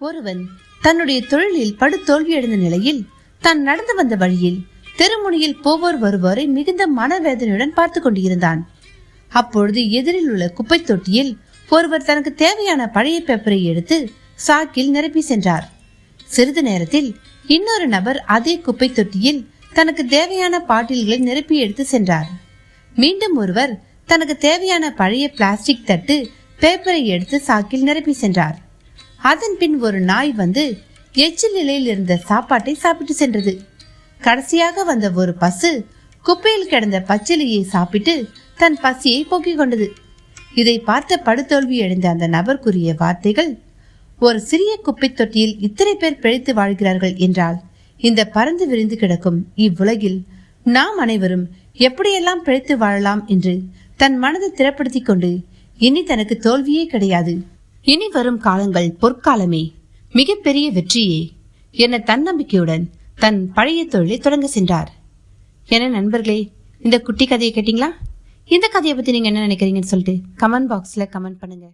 ஒருவன் தன்னுடைய தொழிலில் படுதோல்வியடைந்த நிலையில் தான் நடந்து வந்த வழியில் தெருமுனையில் போவோர் வருவோரை மிகுந்த மனவேதனையுடன் பார்த்து கொண்டிருந்தான். அப்பொழுது எதிரில் உள்ள குப்பை தொட்டியில் ஒருவர் தனக்கு தேவையான பழைய பேப்பரை எடுத்து சாக்கில் நிரப்பி சென்றார். சிறிது நேரத்தில் இன்னொரு நபர் அதே குப்பை தொட்டியில் தனக்கு தேவையான பாட்டில்களை நிரப்பி எடுத்து சென்றார். மீண்டும் ஒருவர் தனக்கு தேவையான பழைய பிளாஸ்டிக் தட்டு பேப்பரை எடுத்து சாக்கில் நிரப்பி சென்றார். அதன் பின் ஒரு நாய் வந்து எச்சில் நிலையில் இருந்த சாப்பாட்டை சாப்பிட்டு சென்றது. கடைசியாக வந்த ஒரு பசு குப்பையில் கிடந்த பச்சிலையை சாப்பிட்டு தன் பசியை போக்கிக் கொண்டது. இதை பார்த்த படுதோல்வி அடைந்த அந்த நபர் கூறிய வார்த்தைகள், ஒரு சிறிய குப்பை தொட்டியில் இத்தனை பேர் பிழைத்து வாழ்கிறார்கள் என்றால் இந்த பறந்து விரிந்து கிடக்கும் இவ்வுலகில் நாம் அனைவரும் எப்படியெல்லாம் பிழைத்து வாழலாம் என்று தன் மனதை திறப்படுத்திக் கொண்டு இனி தனக்கு தோல்வியே கிடையாது, இனி வரும் காலங்கள் பொற்காலமே, மிகப்பெரிய வெற்றியே என தன்னம்பிக்கையுடன் தன் பழைய தொழிலை தொடங்க சென்றார். என நண்பர்களே, இந்த குட்டி கதையை கேட்டீங்களா? இந்த கதையை பத்தி நீங்க என்ன நினைக்கிறீங்கன்னு சொல்லிட்டு கமெண்ட் பாக்ஸ்ல கமெண்ட் பண்ணுங்க.